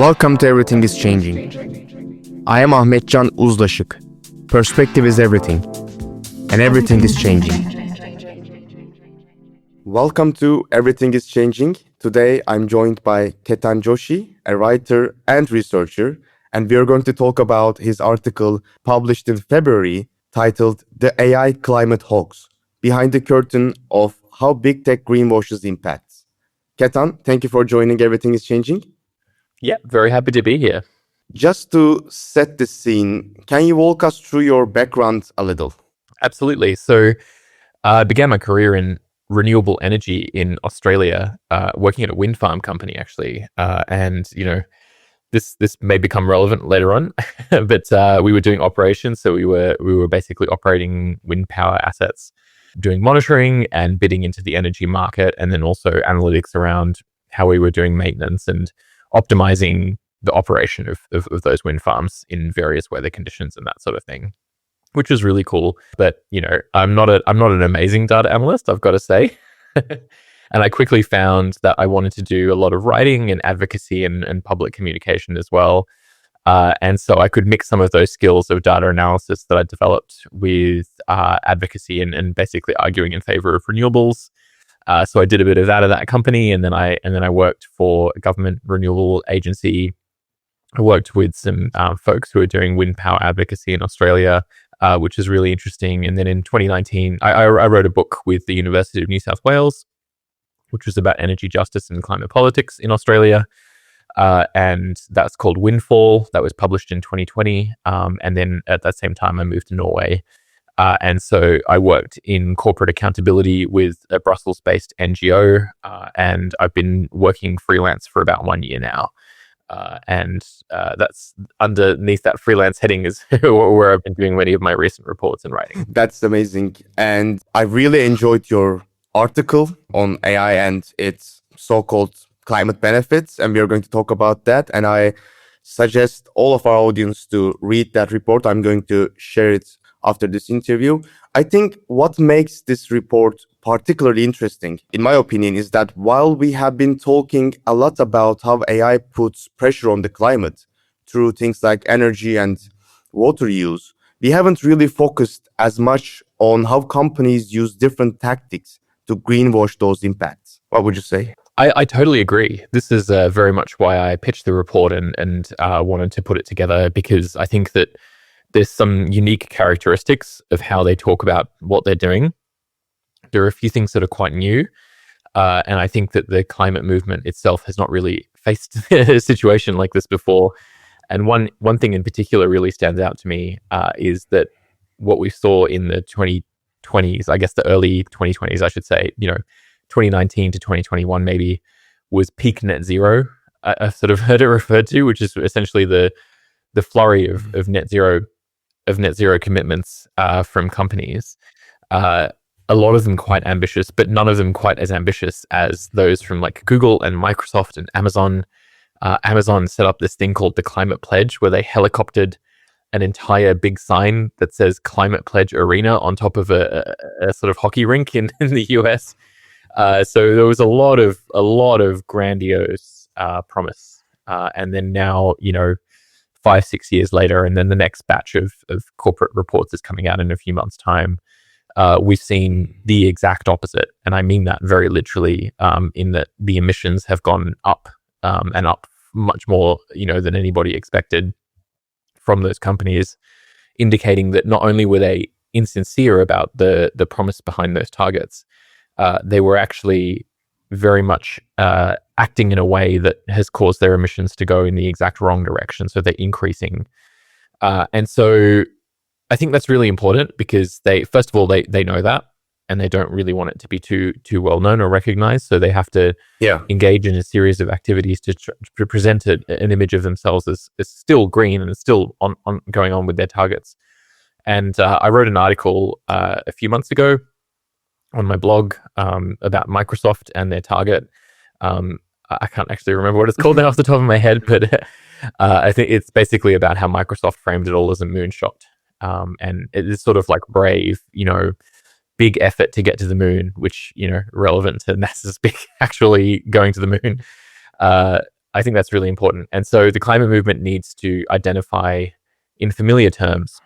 Welcome to Everything is Changing. I am Ahmetcan Uzlaşık. Perspective is everything, and everything is changing. Welcome to Everything is Changing. Today I'm joined by Ketan Joshi, a writer and researcher, and we are going to talk about his article published in February titled The AI Climate Hoax, Behind the Curtain of How Big Tech Greenwashes Impacts. Ketan, thank you for joining Everything is Changing. Yeah, very happy to be here. Just to set the scene, can you walk us through your background a little? Absolutely. So I began my career in renewable energy in Australia, working at a wind farm company, actually. This may become relevant later on, but we were doing operations. So we were basically operating wind power assets, doing monitoring and bidding into the energy market, and then also analytics around how we were doing maintenance and optimizing the operation of those wind farms in various weather conditions and that sort of thing, which is really cool. But I'm not an amazing data analyst, I've got to say. And I quickly found that I wanted to do a lot of writing and advocacy and public communication as well. And so I could mix some of those skills of data analysis that I developed with advocacy and basically arguing in favor of renewables. So I did a bit of that at that company, and then I worked for a government renewable agency. I worked with some folks who are doing wind power advocacy in Australia, which is really interesting. And then in 2019, I wrote a book with the University of New South Wales, which was about energy justice and climate politics in Australia. And that's called Windfall. That was published in 2020. And then at that same time, I moved to Norway. And so I worked in corporate accountability with a Brussels-based NGO, and I've been working freelance for about 1 year now. And that's underneath that freelance heading is where I've been doing many of my recent reports and writing. That's amazing. And I really enjoyed your article on AI and its so-called climate benefits, and we are going to talk about that. And I suggest all of our audience to read that report. I'm going to share it after this interview. I think what makes this report particularly interesting, in my opinion, is that while we have been talking a lot about how AI puts pressure on the climate through things like energy and water use, we haven't really focused as much on how companies use different tactics to greenwash those impacts. What would you say? I totally agree. This is very much why I pitched the report and wanted to put it together, because I think that there's some unique characteristics of how they talk about what they're doing. There are a few things that are quite new. And I think that the climate movement itself has not really faced a situation like this before. And one thing in particular really stands out to me is that what we saw in the 2020s, I guess the early 2020s, I should say, 2019 to 2021 maybe, was peak net zero. I've sort of heard it referred to, which is essentially the flurry of net zero commitments from companies. A lot of them quite ambitious, but none of them quite as ambitious as those from like Google and Microsoft and Amazon. Amazon set up this thing called the Climate Pledge, where they helicoptered an entire big sign that says Climate Pledge Arena on top of a sort of hockey rink in the US. So there was a lot of grandiose promise. And then now, 5-6 years later, and then the next batch of corporate reports is coming out in a few months' time. We've seen the exact opposite. And I mean that very literally, in that the emissions have gone up and up much more, than anybody expected from those companies, indicating that not only were they insincere about the promise behind those targets, they were actually very much acting in a way that has caused their emissions to go in the exact wrong direction. So they're increasing. And so I think that's really important, because first of all, they know that, and they don't really want it to be too well known or recognized. So they have to engage in a series of activities to present an image of themselves as still green and still on going on with their targets. And I wrote an article a few months ago on my blog about Microsoft and their target. I can't actually remember what it's called now off the top of my head, but I think it's basically about how Microsoft framed it all as a moonshot. And it is sort of like brave, big effort to get to the moon, which, relevant to NASA's big actually going to the moon. I think that's really important. And so the climate movement needs to identify in familiar terms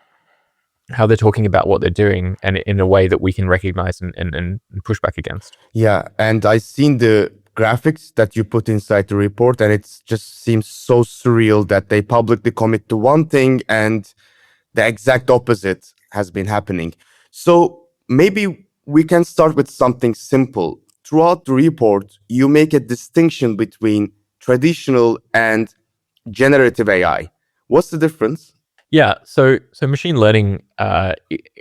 how they're talking about what they're doing, and in a way that we can recognize and push back against. Yeah, and I seen the graphics that you put inside the report, and it just seems so surreal that they publicly commit to one thing and the exact opposite has been happening. So maybe we can start with something simple. Throughout the report, you make a distinction between traditional and generative AI. What's the difference? Yeah, so machine learning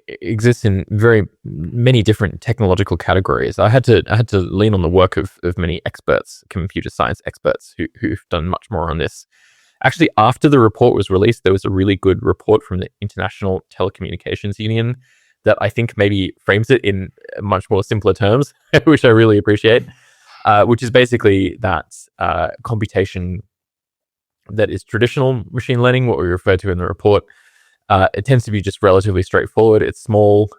exists in very many different technological categories. I had to lean on the work of many experts, computer science experts, who've done much more on this. Actually, after the report was released, there was a really good report from the International Telecommunications Union that I think maybe frames it in much more simpler terms, which I really appreciate. Which is basically that computation that is traditional machine learning, what we refer to in the report, it tends to be just relatively straightforward. It's small,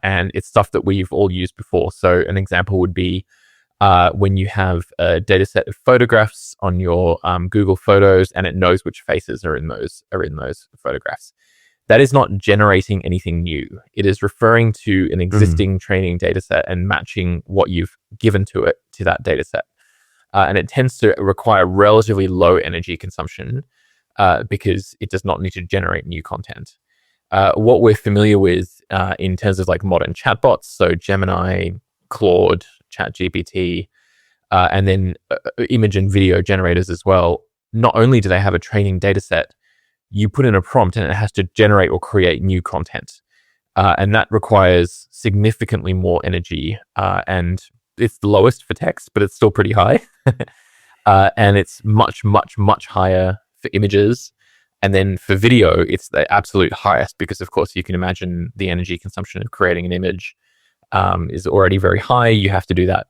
and it's stuff that we've all used before. So an example would be when you have a data set of photographs on your Google Photos, and it knows which faces are in those photographs. That is not generating anything new. It is referring to an existing training data set and matching what you've given to it to that data set. And it tends to require relatively low energy consumption because it does not need to generate new content. What we're familiar with in terms of like modern chatbots, so Gemini, Claude, ChatGPT, and then image and video generators as well. Not only do they have a training data set, you put in a prompt and it has to generate or create new content. And that requires significantly more energy, and it's the lowest for text, but it's still pretty high. And it's much, much, much higher for images. And then for video, it's the absolute highest because, of course, you can imagine the energy consumption of creating an image is already very high. You have to do that,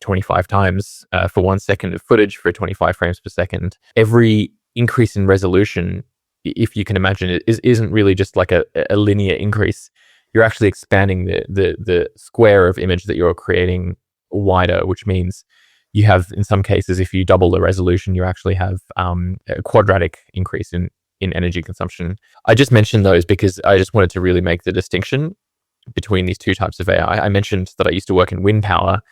25 times for 1 second of footage for 25 frames per second. Every increase in resolution, if you can imagine it, isn't really just like a linear increase. You're actually expanding the square of image that you're creating wider, which means you have, in some cases, if you double the resolution, you actually have a quadratic increase in energy consumption. I just mentioned those because I just wanted to really make the distinction between these two types of AI. I mentioned that I used to work in wind power.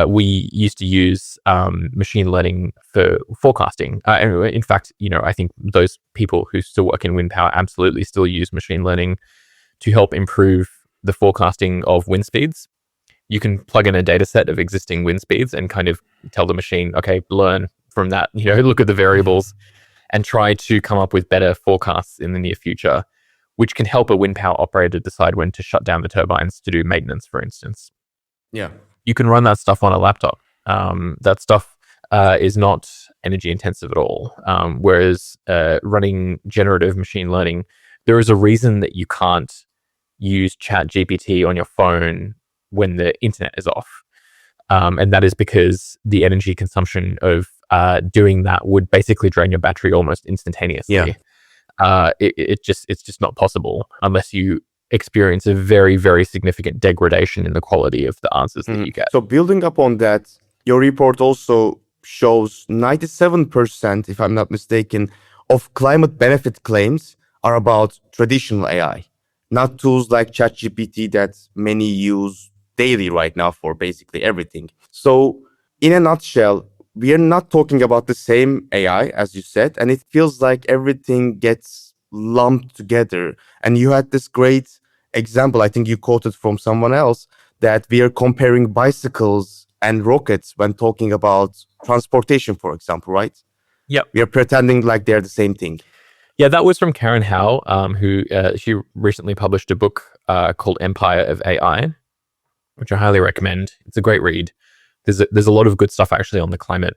We used to use machine learning for forecasting. In fact, I think those people who still work in wind power absolutely still use machine learning to help improve the forecasting of wind speeds. You can plug in a data set of existing wind speeds and kind of tell the machine, okay, learn from that, look at the variables and try to come up with better forecasts in the near future, which can help a wind power operator decide when to shut down the turbines to do maintenance, for instance. Yeah. You can run that stuff on a laptop. That stuff is not energy intensive at all. Whereas running generative machine learning, there is a reason that you can't use ChatGPT on your phone when the internet is off. And that is because the energy consumption of doing that would basically drain your battery almost instantaneously. Yeah. It's just not possible unless you experience a very, very significant degradation in the quality of the answers that you get. So building up on that, your report also shows 97%, if I'm not mistaken, of climate benefit claims are about traditional AI, not tools like ChatGPT that many use daily right now for basically everything. So in a nutshell, we are not talking about the same AI, as you said, and it feels like everything gets lumped together. And you had this great example, I think you quoted from someone else, that we are comparing bicycles and rockets when talking about transportation, for example, right? Yep. We are pretending like they're the same thing. Yeah, that was from Karen Howe, who she recently published a book called Empire of AI, which I highly recommend. It's a great read. There's a lot of good stuff actually on the climate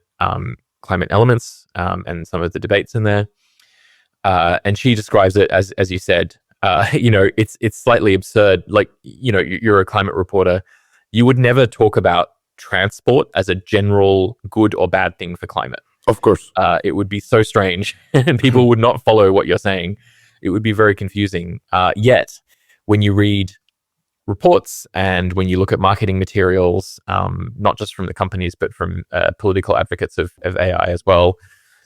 elements and some of the debates in there. And she describes it as you said, it's slightly absurd. Like, you're a climate reporter. You would never talk about transport as a general good or bad thing for climate. Of course. It would be so strange and people would not follow what you're saying. It would be very confusing. Yet, when you read reports, and when you look at marketing materials, not just from the companies, but from political advocates of AI as well,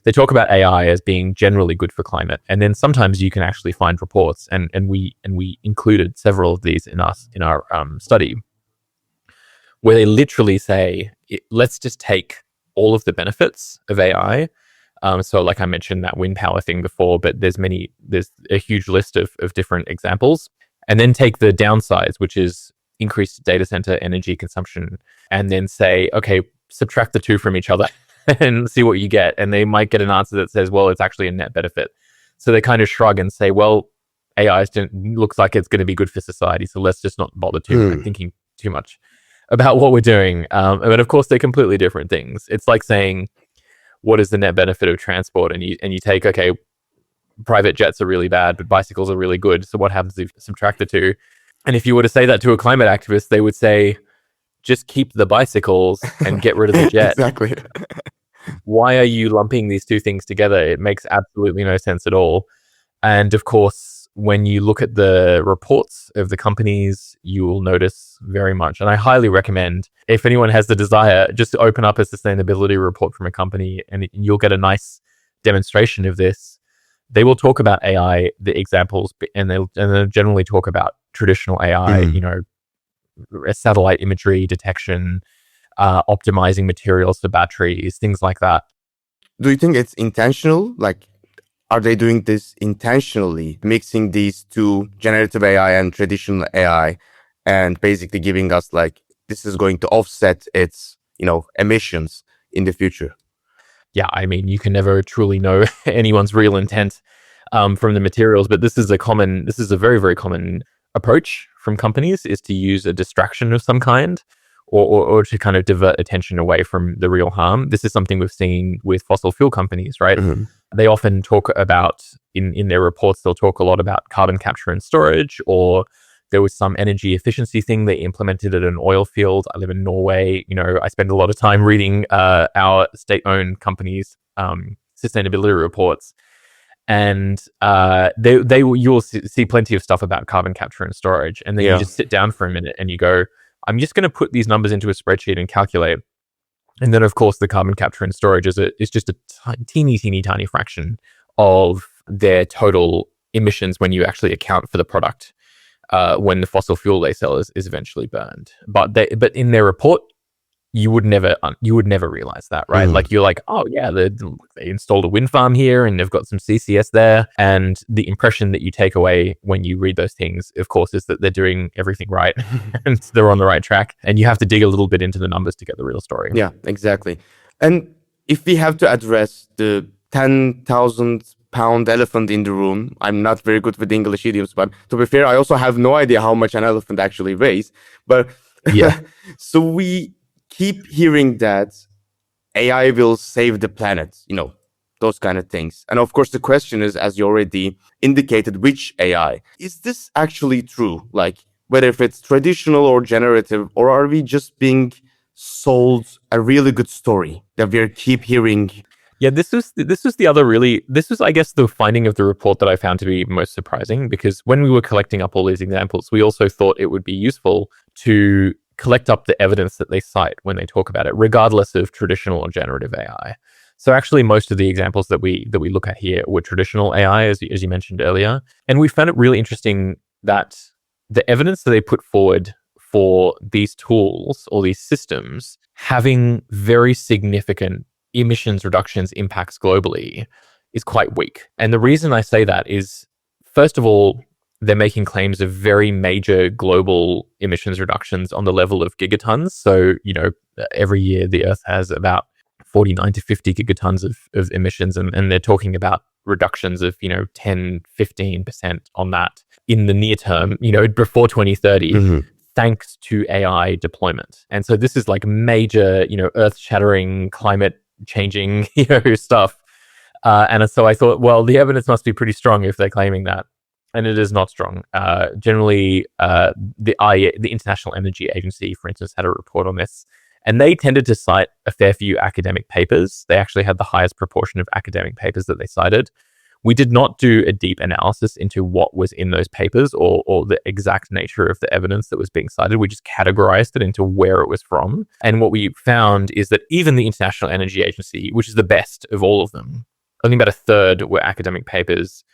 they talk about AI as being generally good for climate. And then sometimes you can actually find reports, and we included several of these in our study, where they literally say, let's just take all of the benefits of AI. So like I mentioned that wind power thing before, but there's a huge list of different examples. And then take the downsides, which is increased data center energy consumption, and then say, okay, subtract the two from each other and see what you get. And they might get an answer that says, well, it's actually a net benefit. So they kind of shrug and say, well, AI looks like it's going to be good for society, so let's just not bother thinking too much about what we're doing. But of course, they're completely different things. It's like saying, what is the net benefit of transport? And you take, okay, private jets are really bad, but bicycles are really good. So what happens if you subtract the two? And if you were to say that to a climate activist, they would say, just keep the bicycles and get rid of the jet. Exactly. Why are you lumping these two things together? It makes absolutely no sense at all. And of course, when you look at the reports of the companies, you will notice very much. And I highly recommend, if anyone has the desire, just to open up a sustainability report from a company, and you'll get a nice demonstration of this. They will talk about AI, the examples, and they'll generally talk about traditional AI, satellite imagery detection, optimizing materials for batteries, things like that. Do you think it's intentional? Like, are they doing this intentionally, mixing these two, generative AI and traditional AI, and basically giving us like, this is going to offset its, emissions in the future? Yeah, I mean, you can never truly know anyone's real intent from the materials, but this is a very, very common approach from companies, is to use a distraction of some kind, or to kind of divert attention away from the real harm. This is something we've seen with fossil fuel companies, right? Mm-hmm. They often talk about, in their reports, they'll talk a lot about carbon capture and storage, or there was some energy efficiency thing they implemented at an oil field. I live in Norway. I spend a lot of time reading our state-owned companies' sustainability reports, and you'll see plenty of stuff about carbon capture and storage. And then you just sit down for a minute and you go, I'm just going to put these numbers into a spreadsheet and calculate. And then, of course, the carbon capture and storage is just a teeny tiny fraction of their total emissions when you actually account for the product. When the fossil fuel they sell is eventually burned, but in their report, you would never realize that, right? Like, you're like, oh yeah, they installed a wind farm here and they've got some CCS there, and the impression that you take away when you read those things, of course, is that they're doing everything right and they're on the right track. And you have to dig a little bit into the numbers to get the real story. Yeah, exactly. And if we have to address the 10,000-pound elephant in the room, I'm not very good with English idioms, but to be fair, I also have no idea how much an elephant actually weighs. But yeah, so we keep hearing that AI will save the planet, those kind of things. And of course, the question is, as you already indicated, which AI? Is this actually true? Like, whether if it's traditional or generative, or are we just being sold a really good story that we keep hearing? Yeah, this was, I guess, the finding of the report that I found to be most surprising, because when we were collecting up all these examples, we also thought it would be useful to collect up the evidence that they cite when they talk about it, regardless of traditional or generative AI. So actually, most of the examples that we look at here were traditional AI, as you mentioned earlier. And we found it really interesting that the evidence that they put forward for these tools or these systems having very significant emissions reductions impacts globally is quite weak. And the reason I say that is, first of all, they're making claims of very major global emissions reductions on the level of gigatons. So, every year the Earth has about 49 to 50 gigatons of emissions, and they're talking about reductions of, 10, 15% on that in the near term, before 2030. Thanks to AI deployment. And so this is like major, earth-shattering, climate-changing, stuff. And so I thought, well, the evidence must be pretty strong if they're claiming that. And it is not strong. Generally, the International Energy Agency, for instance, had a report on this, and they tended to cite a fair few academic papers. They actually had the highest proportion of academic papers that they cited, we did not do a deep analysis into what was in those papers or the exact nature of the evidence that was being cited. We just categorized it into where it was from. And what we found is that even the International Energy Agency, which is the best of all of them, only about a third were academic papers.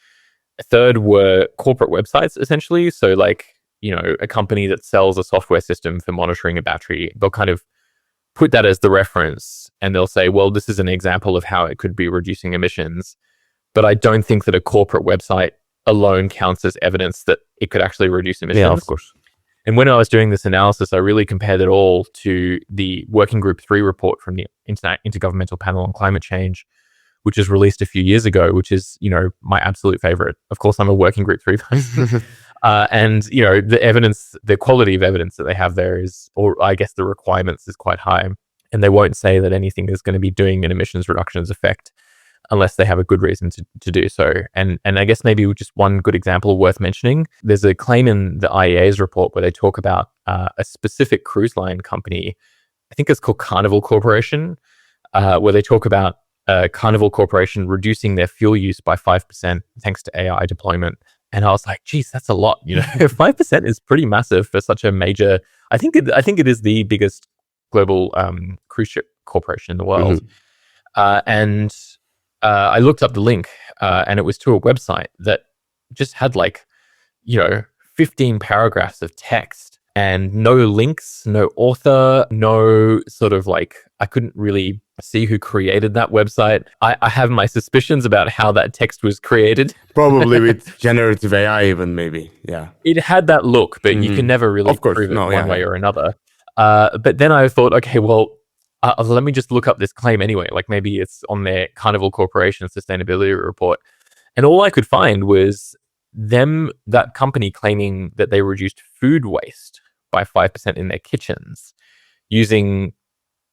A third were corporate websites, essentially. So like, a company that sells a software system for monitoring a battery, they'll kind of put that as the reference and they'll say, well, this is an example of how it could be reducing emissions. But I don't think that a corporate website alone counts as evidence that it could actually reduce emissions. Yeah, of course. And when I was doing this analysis, I really compared it all to the Working Group 3 report from the Intergovernmental Panel on Climate Change, which was released a few years ago, which is, my absolute favorite. Of course, I'm a Working Group 3 person. And, the quality of evidence that they have there is, or I guess the requirements is quite high. And they won't say that anything is going to be doing an emissions reductions effect unless they have a good reason to do so. And I guess maybe just one good example worth mentioning, there's a claim in the IEA's report where they talk about a specific cruise line company, I think it's called Carnival Corporation, where they talk about Carnival Corporation reducing their fuel use by 5% thanks to AI deployment. And I was like, geez, that's a lot. 5% is pretty massive for such a major, I think it is the biggest global cruise ship corporation in the world. And I looked up the link and it was to a website that just had 15 paragraphs of text and no links, no author, no sort of I couldn't really see who created that website. I have my suspicions about how that text was created. Probably with generative AI even, maybe. Yeah. It had that look, but you can never really prove it one way or another. But then I thought, okay, well, let me just look up this claim anyway. Maybe it's on their Carnival Corporation sustainability report. And all I could find was that company claiming that they reduced food waste by 5% in their kitchens using,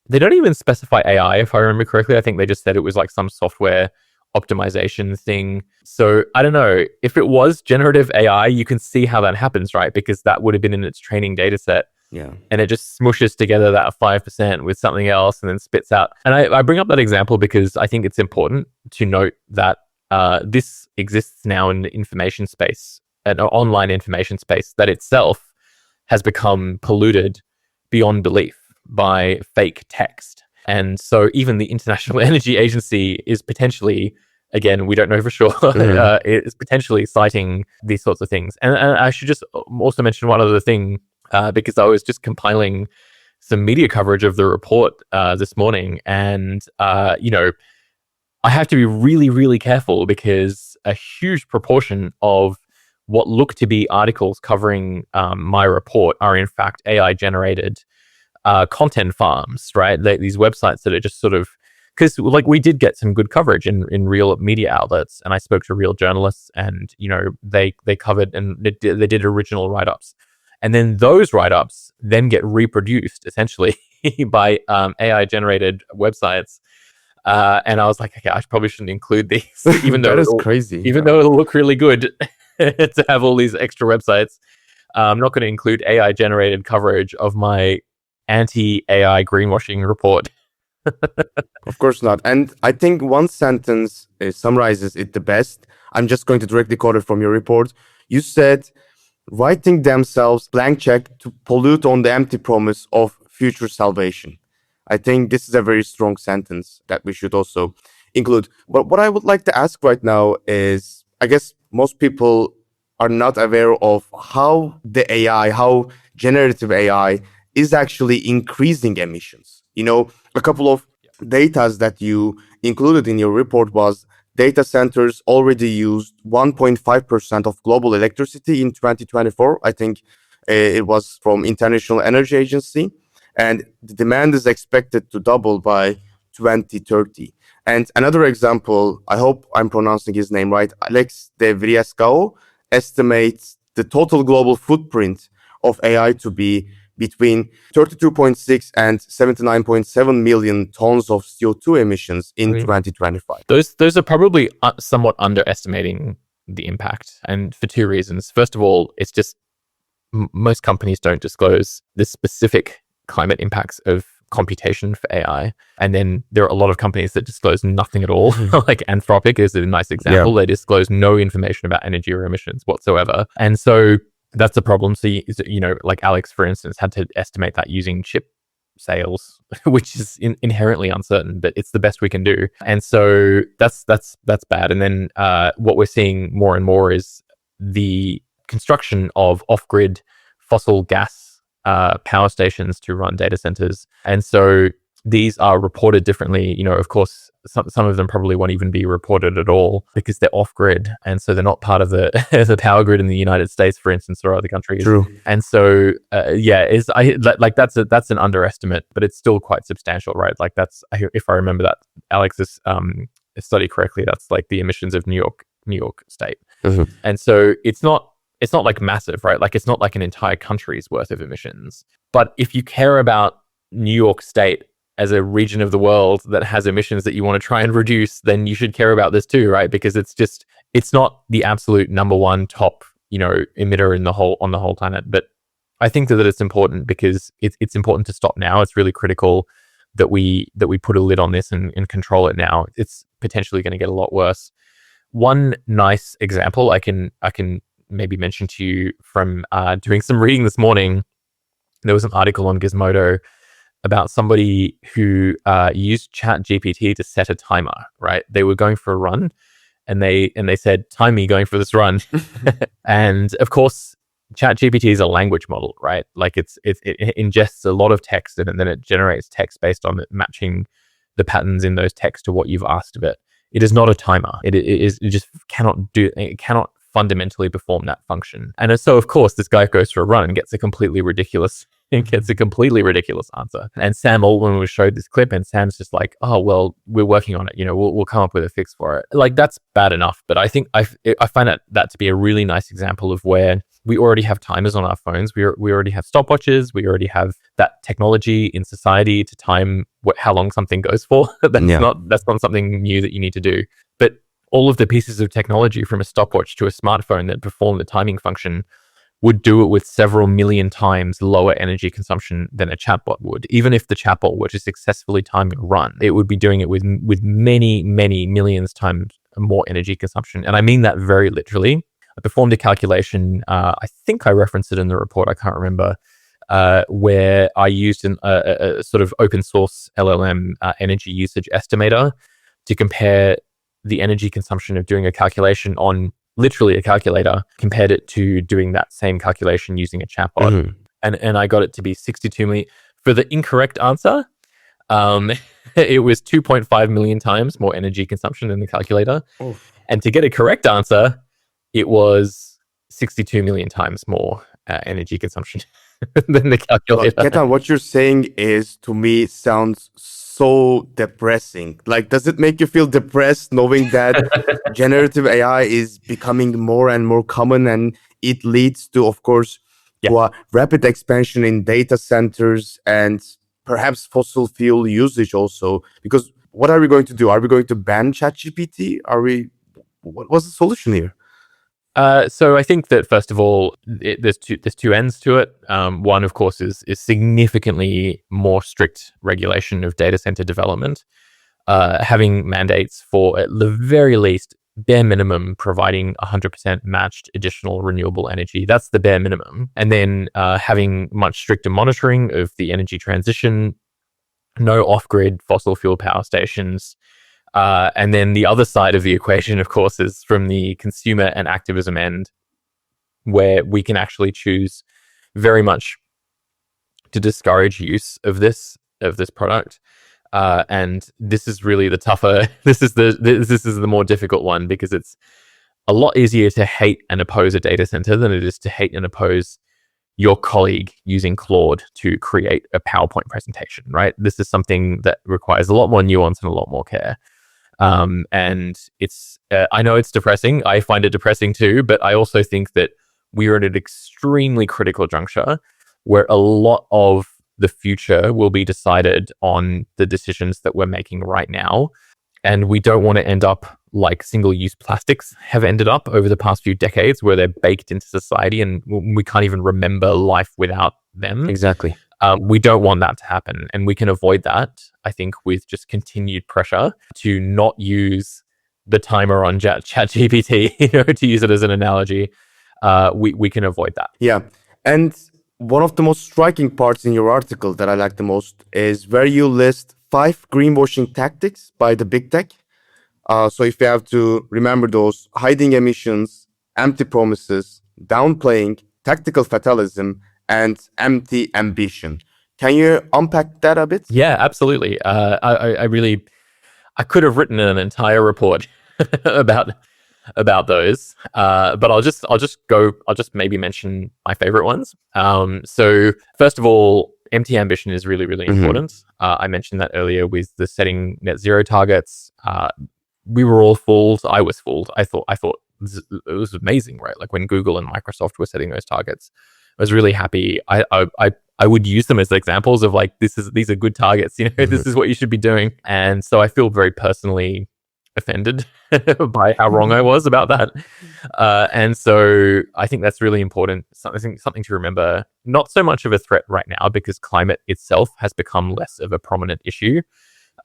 they don't even specify AI, if I remember correctly. I think they just said it was some software optimization thing. So I don't know. If it was generative AI, you can see how that happens, right? Because that would have been in its training data set. Yeah. And it just smooshes together that 5% with something else and then spits out. And I bring up that example because I think it's important to note that this exists now in the information space, an online information space that itself has become polluted beyond belief by fake text. And so even the International Energy Agency is potentially, again, we don't know for sure, is potentially citing these sorts of things. And I should just also mention one other thing, because I was just compiling some media coverage of the report this morning. And, I have to be really, really careful because a huge proportion of what look to be articles covering my report are in fact AI-generated content farms, right? These websites that are just sort of, because we did get some good coverage in real media outlets, and I spoke to real journalists, and they covered and they did original write-ups, and then those write-ups then get reproduced essentially by AI-generated websites. And I was like, okay, I probably shouldn't include these, even though that is crazy. Even though it'll look really good to have all these extra websites. I'm not going to include AI-generated coverage of my anti-AI greenwashing report. Of course not. And I think one sentence summarizes it the best. I'm just going to directly quote it from your report. You said, writing themselves blank check to pollute on the empty promise of future salvation. I think this is a very strong sentence that we should also include. But what I would like to ask right now is, I guess most people are not aware of how how generative AI is actually increasing emissions. A couple of datas that you included in your report was data centers already used 1.5% of global electricity in 2024. I think it was from International Energy Agency. And the demand is expected to double by 2030. And another example, I hope I'm pronouncing his name right, Alex de Vriescao estimates the total global footprint of AI to be between 32.6 and 79.7 million tons of CO2 emissions in 2025. Those are probably somewhat underestimating the impact, and for two reasons. First of all, it's just most companies don't disclose the specific climate impacts of computation for AI. And then there are a lot of companies that disclose nothing at all. Like Anthropic is a nice example. They disclose no information about energy or emissions whatsoever. And so that's a problem. So, like Alex, for instance, had to estimate that using chip sales, which is inherently uncertain, but it's the best we can do. And so that's bad. And then what we're seeing more and more is the construction of off-grid fossil gas power stations to run data centers. And so these are reported differently. Of course, some of them probably won't even be reported at all because they're off-grid, and so they're not part of the the power grid in the United States, for instance, or other countries. True. And so that's an underestimate, but it's still quite substantial, right? Like that's, if I remember that Alex's study correctly, that's like the emissions of New York State. Mm-hmm. And so it's not like massive, right? Like it's not like an entire country's worth of emissions. But if you care about New York State as a region of the world that has emissions that you want to try and reduce, then you should care about this too, right? Because it's not the absolute number one top, emitter on the whole planet. But I think that it's important because it's important to stop now. It's really critical that we put a lid on this and control it now. It's potentially going to get a lot worse. One nice example I can maybe mention to you from doing some reading this morning. There was an article on Gizmodo about somebody who used ChatGPT to set a timer, right? They were going for a run and they said, time me going for this run. And of course, ChatGPT is a language model, right? Like it ingests a lot of text and then it generates text based on matching the patterns in those texts to what you've asked of it. It is not a timer. It just cannot fundamentally perform that function. And so, of course, this guy goes for a run and gets a completely ridiculous answer. And Sam Altman was showed this clip, and Sam's just like, "Oh, well, we're working on it. We'll come up with a fix for it." Like that's bad enough, but I think I find that to be a really nice example of where we already have timers on our phones. We already have stopwatches. We already have that technology in society to time how long something goes for. That's not something new that you need to do. But all of the pieces of technology from a stopwatch to a smartphone that perform the timing function would do it with several million times lower energy consumption than a chatbot would. Even if the chatbot were to successfully time a run, it would be doing it with many, many millions times more energy consumption. And I mean that very literally. I performed a calculation, I think I referenced it in the report, I can't remember, where I used a sort of open source LLM energy usage estimator to compare the energy consumption of doing a calculation on literally a calculator, compared it to doing that same calculation using a chatbot. Mm-hmm. And I got it to be 62 million. For the incorrect answer, it was 2.5 million times more energy consumption than the calculator. Oof. And to get a correct answer, it was 62 million times more energy consumption than the calculator. But Ketan, what you're saying to me sounds so depressing. Like, does it make you feel depressed knowing that generative AI is becoming more and more common, and it leads to, of course, to a rapid expansion in data centers and perhaps fossil fuel usage also? Because what are we going to do? Are we going to ban ChatGPT? What's the solution here? So I think that first of all, there's two ends to it. One, of course, is significantly more strict regulation of data center development, having mandates for at the very least, bare minimum, providing 100% matched additional renewable energy. That's the bare minimum. And then having much stricter monitoring of the energy transition, no off-grid fossil fuel power stations. And then the other side of the equation, of course, is from the consumer and activism end, where we can actually choose very much to discourage use of this product. And this is really the tougher. This is the more difficult one, because it's a lot easier to hate and oppose a data center than it is to hate and oppose your colleague using Claude to create a PowerPoint presentation. Right? This is something that requires a lot more nuance and a lot more care. And it's, I know it's depressing. I find it depressing too, but I also think that we are at an extremely critical juncture where a lot of the future will be decided on the decisions that we're making right now. And we don't want to end up like single-use plastics have ended up over the past few decades, where they're baked into society and we can't even remember life without them. Exactly. We don't want that to happen. And we can avoid that, I think, with just continued pressure to not use the timer on ChatGPT, to use it as an analogy. We can avoid that. Yeah. And one of the most striking parts in your article that I like the most is where you list 5 greenwashing tactics by the big tech. So if you have to remember those: hiding emissions, empty promises, downplaying, tactical fatalism, and empty ambition. Can you unpack that a bit? Yeah, absolutely. I could have written an entire report about those, but I'll just maybe mention my favorite ones. So first of all, empty ambition is really, really important. I mentioned that earlier with the setting net zero targets. We were all fooled. I was fooled. I thought it was amazing, right? Like when Google and Microsoft were setting those targets, I was really happy. I would use them as examples of like, these are good targets, this is what you should be doing. And so I feel very personally offended by how wrong I was about that. And so I think that's really important. Something to remember. Not so much of a threat right now because climate itself has become less of a prominent issue.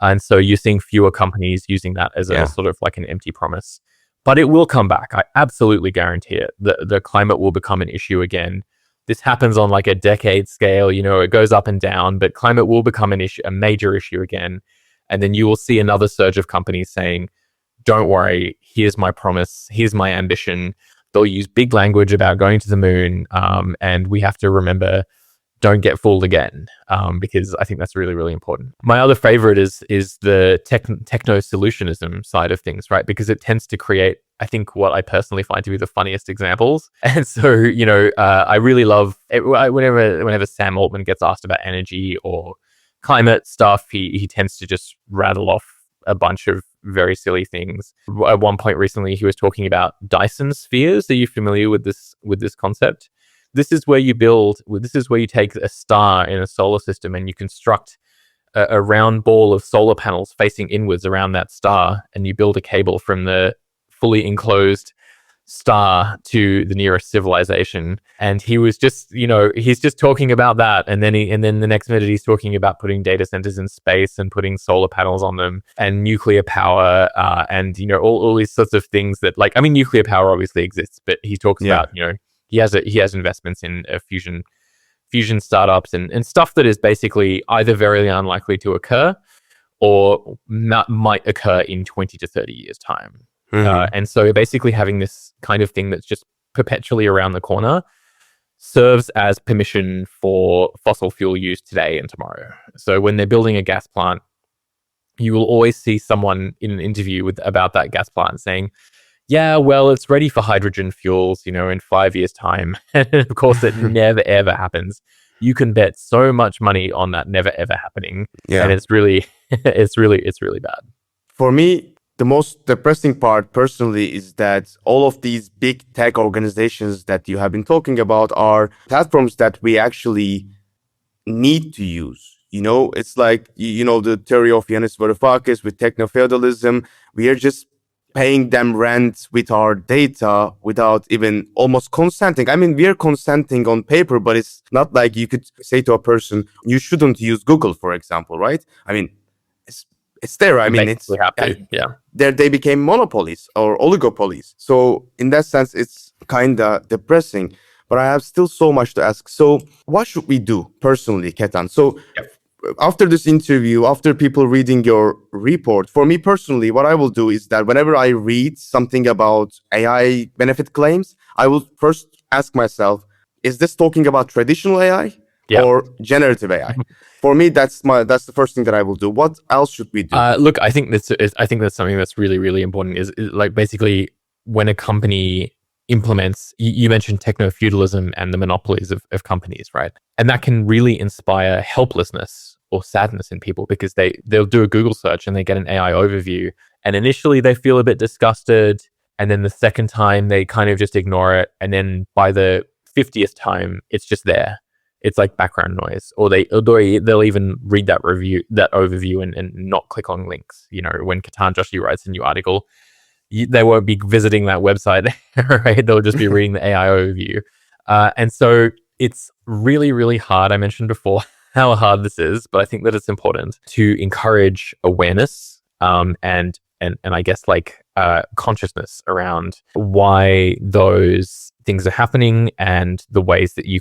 And so you're seeing fewer companies using that as a sort of like an empty promise. But it will come back. I absolutely guarantee it. The climate will become an issue again. This happens on like a decade scale, it goes up and down, but climate will become an issue, a major issue again. And then you will see another surge of companies saying, don't worry, here's my promise, here's my ambition. They'll use big language about going to the moon. And we have to remember, don't get fooled again, because I think that's really, really important. My other favorite is the techno-solutionism side of things, right? Because it tends to create, I think, what I personally find to be the funniest examples. And so, I really love it. Whenever Sam Altman gets asked about energy or climate stuff, he tends to just rattle off a bunch of very silly things. At one point recently, he was talking about Dyson spheres. Are you familiar with this concept? This is where you take a star in a solar system and you construct a round ball of solar panels facing inwards around that star, and you build a cable from the fully enclosed star to the nearest civilization. And he was just, he's just talking about that. And then the next minute he's talking about putting data centers in space and putting solar panels on them and nuclear power, and, all these sorts of things that, like, I mean, nuclear power obviously exists, but he talks about, he has investments in fusion startups and stuff that is basically either very unlikely to occur or might occur in 20 to 30 years time. And so basically having this kind of thing that's just perpetually around the corner serves as permission for fossil fuel use today and tomorrow. So when they're building a gas plant, you will always see someone in an interview about that gas plant saying, yeah, well, it's ready for hydrogen fuels, in 5 years' time. And of course, it never, ever happens. You can bet so much money on that never, ever happening. Yeah. And it's really bad. For me, the most depressing part personally is that all of these big tech organizations that you have been talking about are platforms that we actually need to use. It's like, the theory of Yanis Varoufakis with techno-feudalism. We are just paying them rent with our data without even almost consenting. I mean, we are consenting on paper, but it's not like you could say to a person, you shouldn't use Google, for example, right? I mean, it's there. I mean, it's have to. Yeah. They became monopolies or oligopolies. So in that sense, it's kind of depressing. But I have still so much to ask. So what should we do personally, Ketan? So after this interview, after people reading your report, for me personally, what I will do is that whenever I read something about AI benefit claims, I will first ask myself, is this talking about traditional AI or generative AI? For me, that's the first thing that I will do. What else should we do? Look, I think that's something that's really, really important. Is like basically when a company implements, you mentioned techno-feudalism and the monopolies of companies, right? And that can really inspire helplessness or sadness in people because they'll do a Google search and they get an AI overview. And initially they feel a bit disgusted. And then the second time they kind of just ignore it. And then by the 50th time, it's just there. It's like background noise, or they'll even read that overview and not click on links. When Ketan Joshi writes a new article, they won't be visiting that website, right? They'll just be reading the AI overview. And so it's really, really hard. I mentioned before how hard this is, but I think that it's important to encourage awareness, and I guess like consciousness around why those things are happening and the ways that you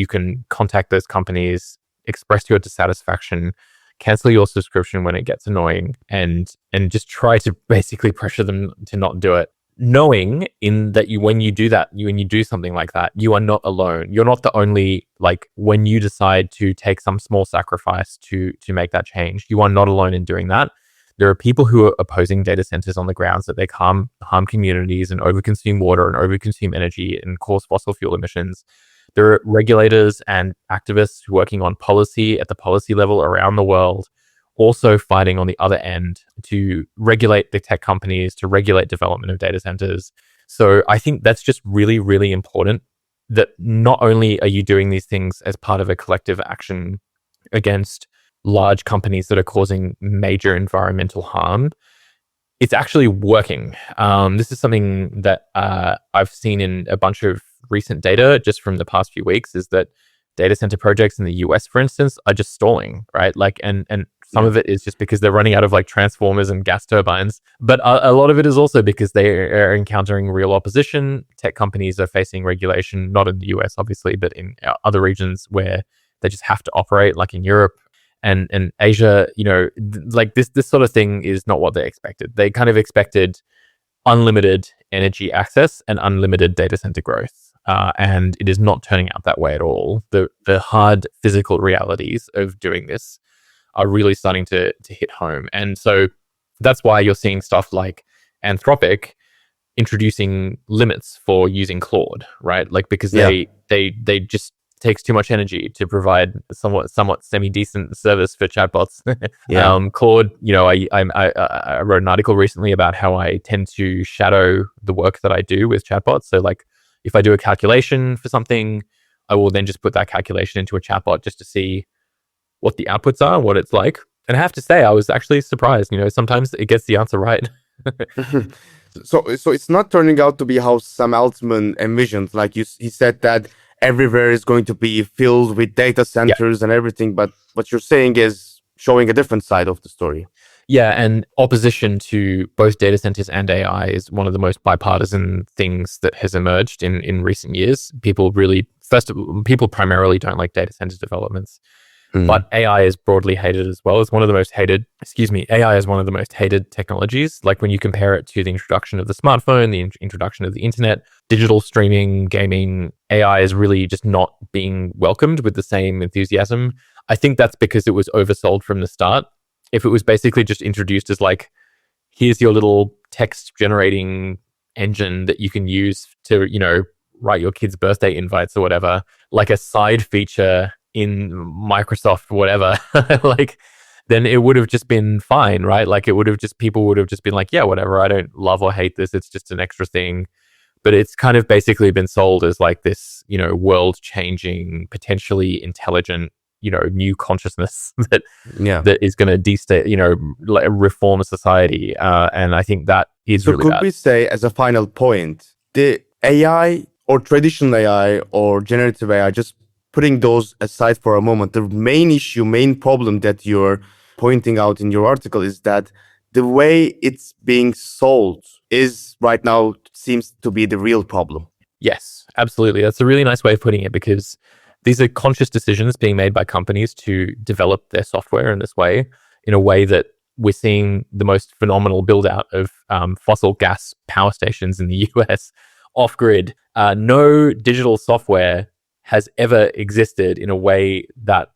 can contact those companies, express your dissatisfaction, cancel your subscription when it gets annoying, and just try to basically pressure them to not do it, knowing in that when you do that, when you do something like that, you are not alone. You're not the only, like, when you decide to take some small sacrifice to make that change, you are not alone in doing that. There are people who are opposing data centers on the grounds that they harm communities and overconsume water and overconsume energy and cause fossil fuel emissions. There are regulators and activists working on policy at the policy level around the world, also fighting on the other end to regulate the tech companies, to regulate development of data centers. So I think that's just really, really important, that not only are you doing these things as part of a collective action against large companies that are causing major environmental harm, it's actually working. This is something that I've seen in a bunch of recent data just from the past few weeks, is that data center projects in the US, for instance, are just stalling, right? Like, and some of it is just because they're running out of like transformers and gas turbines, but a lot of it is also because they are encountering real opposition. Tech companies are facing regulation, not in the US, obviously, but in other regions where they just have to operate, like in Europe and Asia. Like this sort of thing is not what they expected. They kind of expected unlimited energy access and unlimited data center growth. And it is not turning out that way at all. The hard physical realities of doing this are really starting to hit home. And so that's why you're seeing stuff like Anthropic introducing limits for using Claude, right? Like, because they just takes too much energy to provide somewhat semi-decent service for chatbots. Claude, I wrote an article recently about how I tend to shadow the work that I do with chatbots. So like, if I do a calculation for something, I will then just put that calculation into a chatbot just to see what the outputs are, what it's like. And I have to say, I was actually surprised. Sometimes it gets the answer right. So it's not turning out to be how Sam Altman envisioned. Like he said that everywhere is going to be filled with data centers and everything. But what you're saying is showing a different side of the story. Yeah, and opposition to both data centers and AI is one of the most bipartisan things that has emerged in recent years. People primarily don't like data center developments, but AI is broadly hated as well. It's one of the most hated, AI is one of the most hated technologies. Like, when you compare it to the introduction of the smartphone, the introduction of the internet, digital streaming, gaming, AI is really just not being welcomed with the same enthusiasm. I think that's because it was oversold from the start. If it was basically just introduced as like, here's your little text generating engine that you can use to, write your kids' birthday invites or whatever, like a side feature in Microsoft, whatever, like, then it would have just been fine, right? Like, people would have just been like, yeah, whatever, I don't love or hate this, it's just an extra thing. But it's kind of basically been sold as like this, world changing, potentially intelligent, new consciousness that is going to reform society. And I think that is so really could bad. we say, as a final point, the AI or traditional AI or generative AI, just putting those aside for a moment, the main problem that you're pointing out in your article is that the way it's being sold is right now seems to be the real problem. Yes, absolutely. That's a really nice way of putting it, because these are conscious decisions being made by companies to develop their software in this way, in a way that we're seeing the most phenomenal build out of fossil gas power stations in the US off grid. No digital software has ever existed in a way that,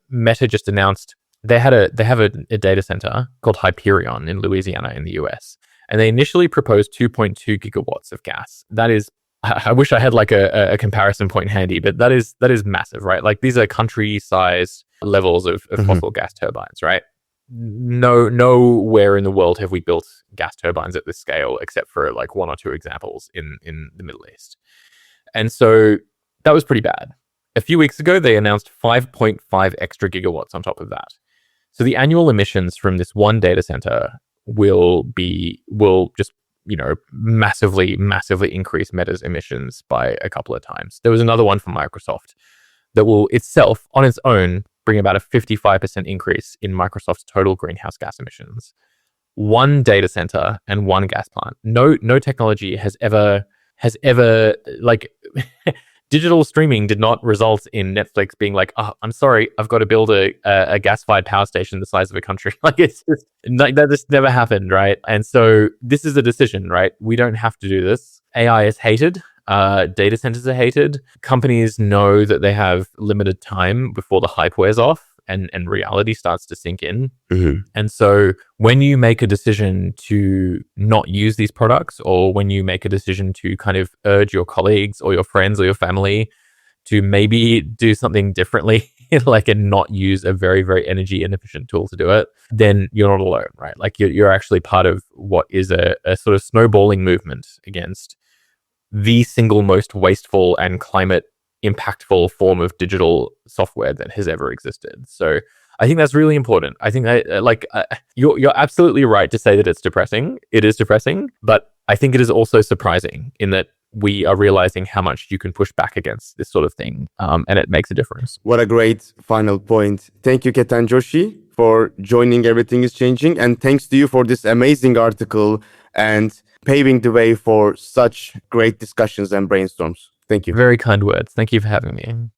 Meta just announced they have a data center called Hyperion in Louisiana in the US. And they initially proposed 2.2 gigawatts of gas. That is, I wish I had like a comparison point handy, but that is massive, right? Like, these are country-sized levels of fossil gas turbines, right? Nowhere in the world have we built gas turbines at this scale, except for like one or two examples in the Middle East. And so that was pretty bad. A few weeks ago, they announced 5.5 extra gigawatts on top of that. So the annual emissions from this one data center will just massively increase Meta's emissions by a couple of times. There was another one from Microsoft that will itself, on its own, bring about a 55% increase in Microsoft's total greenhouse gas emissions. One data center and one gas plant. No technology has ever like digital streaming did not result in Netflix being like, oh, I'm sorry, I've got to build a gas-fired power station the size of a country. Like it's just like that just never happened, right? And so this is a decision, right? We don't have to do this. AI is hated. Data centers are hated. Companies know that they have limited time before the hype wears off and reality starts to sink in. Mm-hmm. And so when you make a decision to not use these products, or when you make a decision to kind of urge your colleagues or your friends or your family to maybe do something differently, like and not use a very, very energy inefficient tool to do it, then you're not alone, right? Like you're actually part of what is a sort of snowballing movement against the single most wasteful and climate impactful form of digital software that has ever existed. So I think that's really important. I think that you're absolutely right to say that it's depressing. It is depressing, but I think it is also surprising in that we are realizing how much you can push back against this sort of thing, and it makes a difference. What a great final point. Thank you, Ketan Joshi, for joining Everything is Changing. And thanks to you for this amazing article and paving the way for such great discussions and brainstorms. Thank you. Very kind words. Thank you for having me.